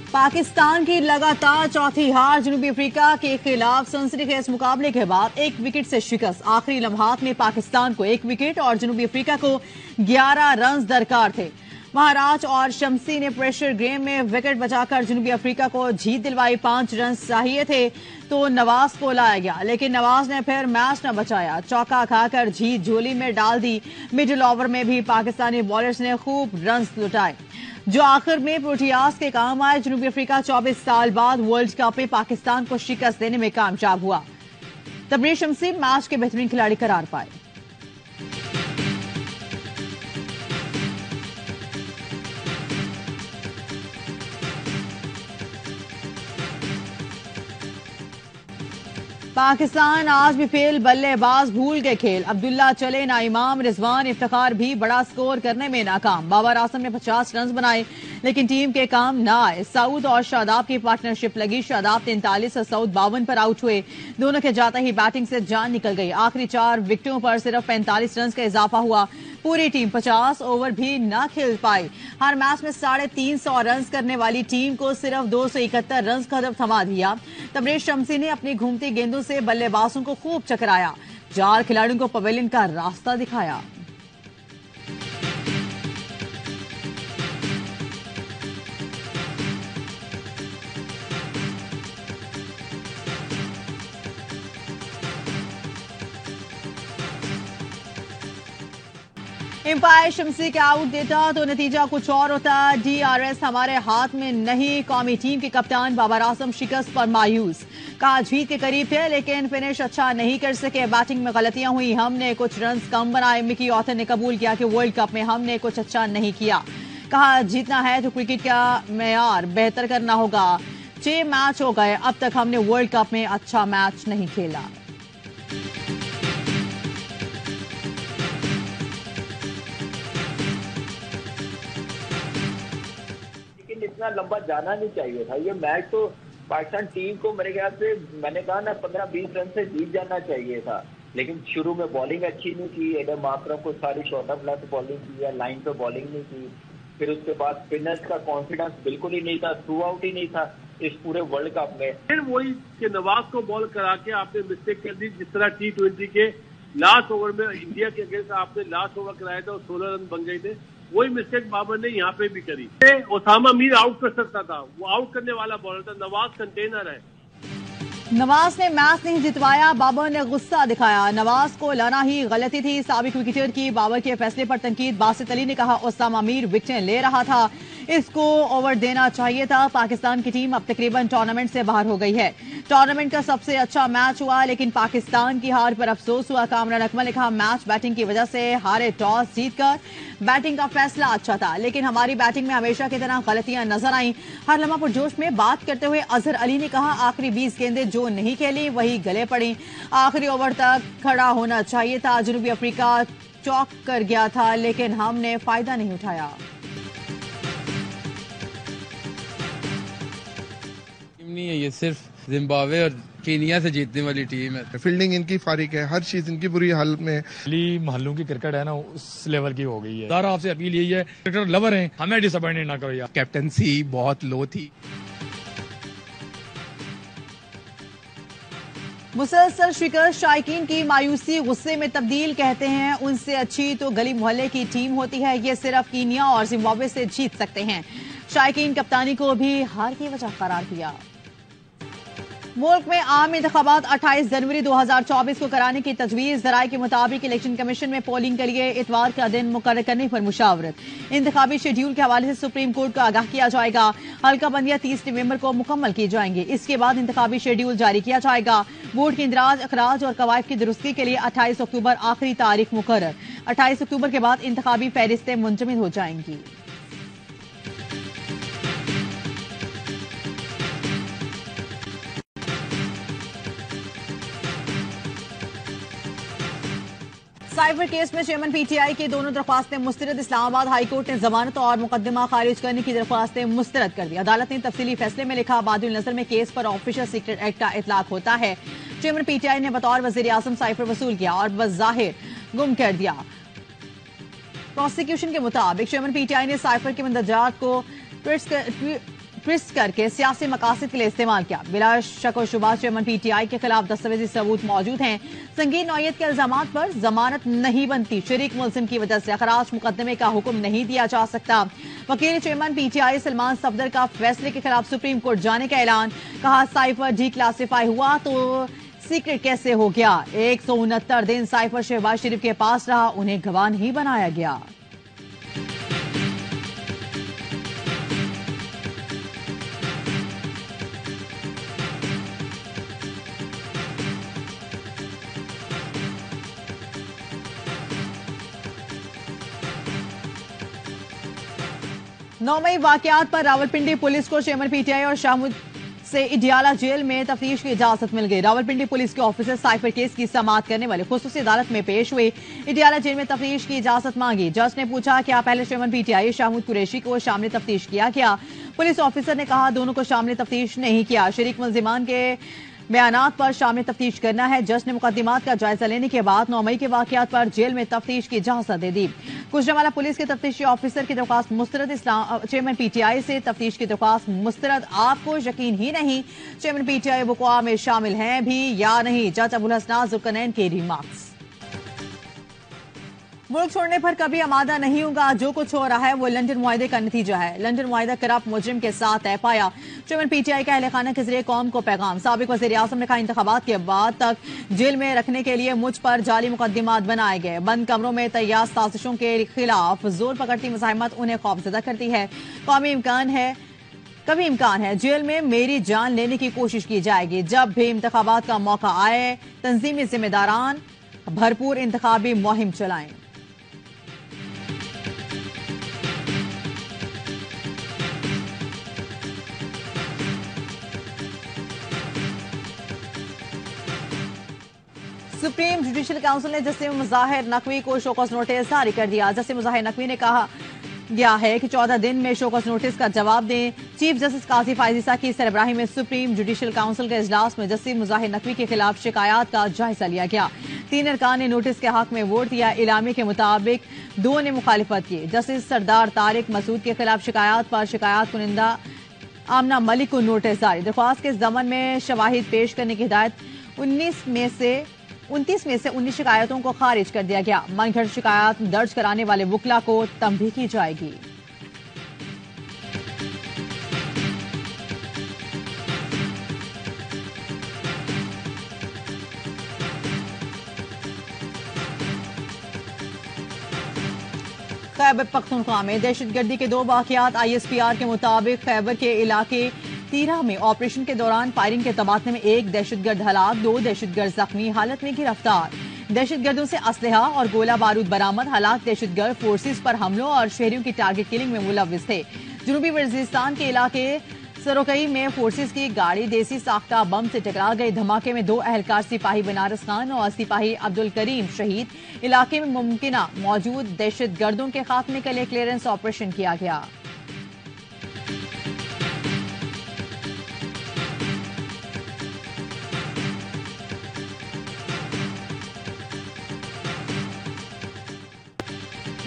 पाकिस्तान की लगातार चौथी हार जनूबी अफ्रीका के खिलाफ सनसनीखेज मुकाबले के बाद 1 विकेट से शिकस्त। आखिरी लम्हात में पाकिस्तान को 1 विकेट और जनूबी अफ्रीका को 11 रन दरकार थे। महाराज और शमसी ने प्रेशर गेम में विकेट बचाकर जनूबी अफ्रीका को जीत दिलवाई। 5 रन चाहिए थे तो नवाज को लाया गया, लेकिन नवाज ने फिर मैच न बचाया। चौका खाकर जीत झोली में डाल दी। मिडिल ओवर में भी पाकिस्तानी बॉलर्स ने खूब रन लुटाए, जो आखिर में प्रोटियाज के काम आए। जनूबी अफ्रीका 24 साल बाद वर्ल्ड कप में पाकिस्तान को शिकस्त देने में कामयाब हुआ। तबरीर शमसी मैच के बेहतरीन खिलाड़ी करार पाए। पाकिस्तान आज भी फेल, बल्लेबाज भूल गए खेल। अब्दुल्ला चले ना इमाम, रिजवान इफ्तिखार भी बड़ा स्कोर करने में नाकाम। बाबर आजम ने 50 रन बनाए, लेकिन टीम के काम ना आए। सऊद और शादाब की पार्टनरशिप लगी। शादाब 43 और सऊद 52 पर आउट हुए। दोनों के जाते ही बैटिंग से जान निकल गई। आखिरी 4 विकेटों पर सिर्फ 45 रन का इजाफा हुआ। पूरी टीम 50 ओवर भी न खेल पाई। हर मैच में 350 रन करने वाली टीम को सिर्फ 271 रन का थमा दिया। तबरेज शमसी ने अपनी घूमती गेंदों से बल्लेबाजों को खूब चकराया। 4 खिलाड़ियों को पवेलियन का रास्ता दिखाया। एम्पायर शमसी के आउट देता तो नतीजा कुछ और होता। DRS हमारे हाथ में नहीं। कौमी टीम के कप्तान बाबर आजम शिकस्त पर मायूस। कहा जीत के करीब थे, लेकिन फिनिश अच्छा नहीं कर सके। बैटिंग में गलतियां हुई, हमने कुछ रन कम बनाए। मिकी ऑथर ने कबूल किया कि वर्ल्ड कप में हमने कुछ अच्छा नहीं किया। कहा जीतना है तो क्रिकेट का मेयार बेहतर करना होगा। 6 मैच हो गए, अब तक हमने वर्ल्ड कप में अच्छा मैच नहीं खेला। इतना लंबा जाना नहीं चाहिए था। ये मैच तो पाकिस्तान टीम को मेरे ख्याल से मैंने कहा ना 15-20 रन से जीत जाना चाहिए था, लेकिन शुरू में बॉलिंग अच्छी नहीं की। एडम माकरम को सारी शॉर्ट ऑफ लेफ्ट बॉलिंग की या लाइन पे बॉलिंग नहीं की। फिर उसके बाद स्पिनर्स का कॉन्फिडेंस बिल्कुल ही नहीं था, थ्रू आउट ही नहीं था इस पूरे वर्ल्ड कप में। फिर वही कि नवाज को बॉल करा के आपने मिस्टेक कर दी। जिस तरह T20 के लास्ट ओवर में इंडिया के अगेंस्ट आपने लास्ट ओवर कराया था और 16 रन बन गए थे, वही मिस्टेक बाबर ने यहाँ पे भी करी। ओसामा मीर आउट कर सकता था, वो आउट करने वाला बॉलर था। नवाज कंटेनर है। नवाज ने मैच नहीं जितवाया, बाबर ने गुस्सा दिखाया। नवाज को लाना ही गलती थी। साबिक विकेटर की बाबर के फैसले पर तनकीद। बासित अली ने कहा ओसामा मीर विकेटें ले रहा था, इसको ओवर देना चाहिए था। पाकिस्तान की टीम अब तकरीबन टूर्नामेंट से बाहर हो गई है। टूर्नामेंट का सबसे अच्छा मैच हुआ, लेकिन पाकिस्तान की हार पर अफसोस हुआ। कामरान अकमल ने कहा मैच बैटिंग की वजह से हारे। टॉस जीतकर बैटिंग का फैसला अच्छा था, लेकिन हमारी बैटिंग में हमेशा की तरह गलतियां नजर आईं। हर लम्हा पुरजोश में बात करते हुए अजहर अली ने कहा आखिरी 20 गेंदें जो नहीं खेली वही गले पड़ी। आखिरी ओवर तक खड़ा होना चाहिए था। जनूबी अफ्रीका चौक कर गया था, लेकिन हमने फायदा नहीं उठाया। नहीं है, ये सिर्फ जिम्बाब्वे और कीनिया से जीतने वाली टीम है। फील्डिंग इनकी फारिक है, हर चीज इनकी बुरी हालत में। महलों की क्रिकेट है ना, उस लेवल की हो गई है। सारा आपसे अपील यही है, क्रिकेटर लवर हैं, हमें डिसअपॉइंट ना करो यार। कैप्टनसी बहुत लो थी। मुसलसल शिकस्त शायकीन की मायूसी गुस्से में तब्दील। कहते हैं उनसे अच्छी तो गली मोहल्ले की टीम होती है, ये सिर्फ कीनिया और जिम्बाब्वे से जीत सकते हैं। शायकीन कप्तानी को भी हार की वजह करार दिया। मुल्क में आम इंतखाबात 28 जनवरी 2024 को कराने की तजवीज। जराये के मुताबिक इलेक्शन कमीशन में पोलिंग के लिए इतवार का दिन मुकर्रर करने पर मुशावरत। इंतखाबी शेड्यूल के हवाले से सुप्रीम कोर्ट को आगाह किया जाएगा। हल्का बंदियां 30 नवंबर को मुकम्मल की जाएंगी। इसके बाद इंतखाबी शेड्यूल जारी किया जाएगा। वोट की इंदराज, अखराज और कवायद की दुरुस्ती के लिए 28 अक्टूबर आखिरी तारीख मुकर्रर। 28 अक्टूबर के बाद इंतखाबी फहरिस्तें मुंजमद हो जाएंगी। साइबर केस में चेयरमैन PTI की दोनों दरख्वास्तें मुस्तरद। इस्लामाबाद हाईकोर्ट ने जमानत और मुकदमा खारिज करने की दरख्वास्तें मुस्तरद कर दी। अदालत ने तफसीली फैसले में लिखा बादुल नजर में केस पर ऑफिशियल सीक्रेट एक्ट का इतलाक होता है। चेयरमैन PTI ने बतौर वजीर आजम साइफर वसूल किया और बज़ाहिर गुम कर दिया। प्रोसिक्यूशन के मुताबिक चेयरमैन PTI ने साइफर के मंदरजात को ट्विस्ट करके सियासी मकासद के लिए इस्तेमाल किया। बिला शक व शुबा चेयरमैन पीटीआई के खिलाफ दस्तावेजी सबूत मौजूद हैं। संगीन नौयत के इल्जामात पर जमानत नहीं बनती। शरीक मुलजिम की वजह से खराज मुकदमे का हुक्म नहीं दिया जा सकता। वकील चेयरमैन पीटीआई सलमान सफदर का फैसले के खिलाफ सुप्रीम कोर्ट जाने का ऐलान। कहा साइफर डी क्लासिफाई हुआ तो सीक्रेट कैसे हो गया। 169 दिन साइफर शहबाज शरीफ के पास रहा, उन्हें गवाह नहीं बनाया गया। नौमई वाकयात पर रावलपिंडी पुलिस को चेयरमैन पीटीआई और शाहमुद से इडियाला जेल में तफ्तीश की इजाजत मिल गई। रावलपिंडी पुलिस के ऑफिसर साइफर केस की समाअत करने वाले खुसूसी अदालत में पेश हुए। इडियाला जेल में तफ्तीश की इजाजत मांगी। जज ने पूछा क्या पहले चेयरमैन पीटीआई शाहमुद कुरैशी को शामिल तफ्तीश किया गया। पुलिस ऑफिसर ने कहा दोनों को शामिल तफ्तीश नहीं किया। शरीक मुलजिमान के बयानात पर शामिल तफ्तीश करना है। जज ने मुकदमात का जायजा लेने के बाद 9 मई के वाकयात पर जेल में तफ्तीश की इजाजत दे दी। गुजरांवाला पुलिस के तफ्तीशी ऑफिसर की दरख्वास्त मुस्तरद। चेयरमैन पीटीआई से तफ्तीश की दरख्वास्त मुस्तरद। आपको यकीन ही नहीं चेयरमैन पीटीआई वक़्वा में शामिल हैं भी या नहीं। जज अबुल हसनान जुल्करनैन के रिमार्क्स। मुल्क छोड़ने पर कभी आमादा नहीं होगा। जो कुछ हो रहा है वो लंदन मुआहदे का नतीजा है। लंदन मुआहदा करप्ट मुजरिम के साथ तय पाया। चेयरमैन पीटीआई का अहले खाना के जरिए कौम को पैगाम। साबिक वज़ीर आज़म ने कहा इंतखाबात के बाद तक जेल में रखने के लिए मुझ पर जाली मुकदमात बनाए गए। बंद कमरों में तैयार साजिशों के खिलाफ जोर पकड़ती मुज़ाहिमत उन्हें खौफजदा करती है। कभी इम्कान है जेल में मेरी जान लेने की कोशिश की जाएगी। जब भी इंतखाबात का मौका आए तंजीमी जिम्मेदारान भरपूर इंतखाबी मुहिम चलाएं। सुप्रीम जुडिशियल काउंसिल ने जस्टिस मुजाहिर नकवी को शोकॉज नोटिस जारी कर दिया। जस्टिस मुजाहिर नकवी ने कहा गया है कि 14 दिन में शोकॉज नोटिस का जवाब दें। चीफ जस्टिस काजी फायजीसा की सरबराही में सुप्रीम जुडिशियल काउंसिल के इजलास में जस्टिस मुजाहिर नकवी के खिलाफ शिकायत का जायजा लिया गया। 3 अरकान ने नोटिस के हक में वोट दिया। इलामी के मुताबिक 2 ने मुखालिफत की। जस्टिस सरदार तारिक मसूद के खिलाफ शिकायत पर शिकायत कुनिंदा आमना मलिक को नोटिस जारी। दरख्वास्त के जमन में शवाहिद पेश करने की हिदायत 29 में से 19 शिकायतों को खारिज कर दिया गया। मनगढ़ शिकायत दर्ज कराने वाले वकला को तंबीह की जाएगी। खैबर पख्तूनख्वा में दहशतगर्दी के 2 वाकयात। ISPR के मुताबिक खैबर के इलाके तीरा में ऑपरेशन के दौरान फायरिंग के तबादले में 1 दहशतगर्द हलाक, 2 दहशतगर्द जख्मी हालत में गिरफ्तार। दहशतगर्दों से असलहा और गोला बारूद बरामद। हलाक दहशतगर्द फोर्सेस पर हमलों और शहरियों की टारगेट किलिंग में मुलव्विस थे। जनूबी वजीरिस्तान के इलाके सरोकई में फोर्सेस की गाड़ी देसी साख्ता बम से टकरा गई। धमाके में 2 एहलकार सिपाही बनारस खान और सिपाही अब्दुल करीम शहीद। इलाके में मुमकिना मौजूद दहशतगर्दों के खात्मे के लिए क्लियरेंस ऑपरेशन किया गया।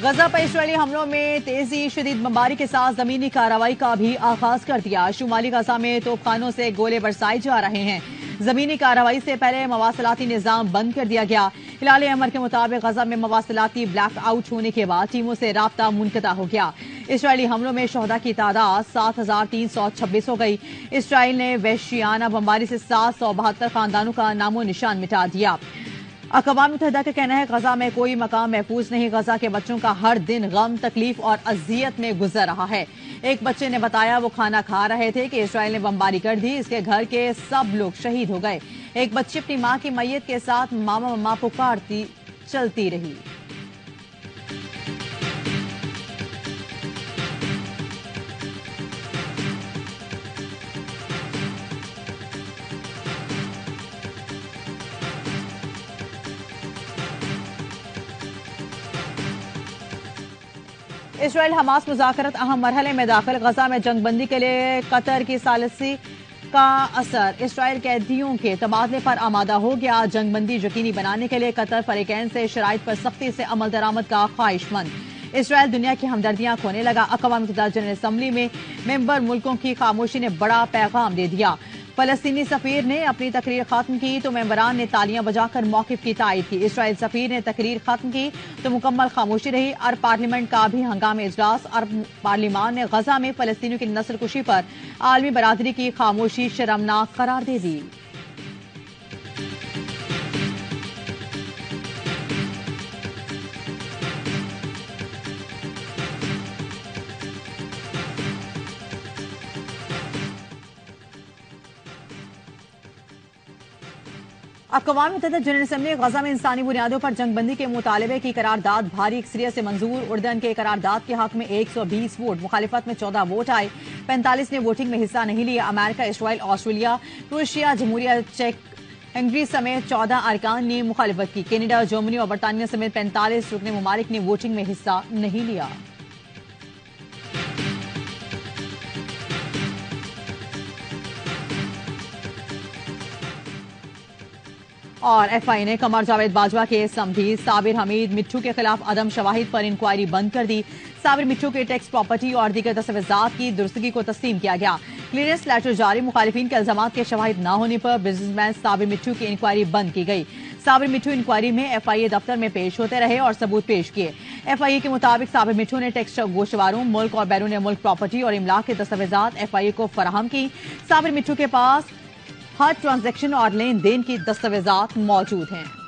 गजा पर इस्राएली हमलों में तेजी। शदीद बमबारी के साथ जमीनी कार्रवाई का भी आगाज कर दिया। शुमाली गजा में तोपखानों से गोले बरसाए जा रहे हैं। जमीनी कार्रवाई से पहले मवासलाती निजाम बंद कर दिया गया। हिलाल अमर के मुताबिक गजा में मवासलाती ब्लैक आउट होने के बाद टीमों से राब्ता मुनक़ता हो गया। इस्राएली हमलों में शहदा की तादाद 7,326 हो गई। इसराइल ने वहशियाना बमबारी से 772 खानदानों का नामो निशान मिटा दिया। अक़वाम मुत्तहिदा का कहना है गजा में कोई मकाम महफूज नहीं। गजा के बच्चों का हर दिन गम, तकलीफ और अजियत में गुजर रहा है। एक बच्चे ने बताया वो खाना खा रहे थे कि इसराइल ने बमबारी कर दी। इसके घर के सब लोग शहीद हो गए। एक बच्ची अपनी मां की मैयत के साथ मामा मम्मा पुकारती चलती रही। इसराइल हमास मुज़ाकरत अहम मरहले में दाखिल। गजा में जंगबंदी के लिए कतर की सालिसी का असर। इसराइल कैदियों के तबादले पर आमादा हो गया। जंगबंदी यकीनी बनाने के लिए कतर फरीकैन से शराइत पर सख्ती से अमल दरामद का ख्वाहिशमंद। इसराइल दुनिया की हमदर्दियां खोने लगा। अक़वाम मुत्तहिदा जनरल असम्बली में मेंबर मुल्कों की खामोशी ने बड़ा पैगाम दे दिया। फलस्तीनी सफीर ने अपनी तकरीर खत्म की तो मेंबरान ने तालियां बजाकर मौक़िफ़ की तायद की। इसराइल सफीर ने तकरीर खत्म की तो मुकम्मल खामोशी रही। अरब पार्लियामेंट का भी हंगामी इजलास। अरब पार्लियामान ने गजा में फलस्तीनियों की नस्ल कुशी पर आलमी बरादरी की खामोशी शर्मनाक करार दे दी। अक़वाम मुत्तहिदा जनरल असम्बली गजा में इंसानी बुनियादों पर जंगबंदी के मुतालबे की करारदाद भारी अक्सरियत से मंजूर। उर्दन के करारदाद के हक में 120 वोट, मुखालिफत में 14 वोट आए। 45 ने वोटिंग में हिस्सा नहीं लिया। अमेरिका, इसराइल, ऑस्ट्रेलिया, क्रोएशिया, जमहूरिया चेक, हंगरी समेत 14 अरकान ने मुखालिफत की। कनाडा, जर्मनी और बरतानिया समेत 45 रुकने मुमालिक ने वोटिंग में हिस्सा नहीं लिया। और एफआई ने कमर जावेद बाजवा के समधी साबिर हमीद मिट्टू के खिलाफ अदम शवाहिद पर इंक्वायरी बंद कर दी। साबिर मिट्टू के टैक्स प्रॉपर्टी और दीगर दस्तावेजात की दुरुस्तगी को तस्लीम किया गया। क्लियरेंस लेटर जारी। मुखालिफिन के इल्जामात के शवाहिद न होने पर बिजनेसमैन साबिर मिट्टू की इंक्वायरी बंद की गई। साबिर मिट्टू इंक्वायरी में एफआईए दफ्तर में पेश होते रहे और सबूत पेश किए। एफआईए के मुताबिक साबिर मिट्टू ने टैक्स गोशवारों, मुल्क और बैरून मुल्क प्रॉपर्टी और इमलाक के दस्तावेजात एफआईए को फराहम की। साबिर मिट्टू के पास हर ट्रांजैक्शन और लेन देन की दस्तावेजात मौजूद हैं।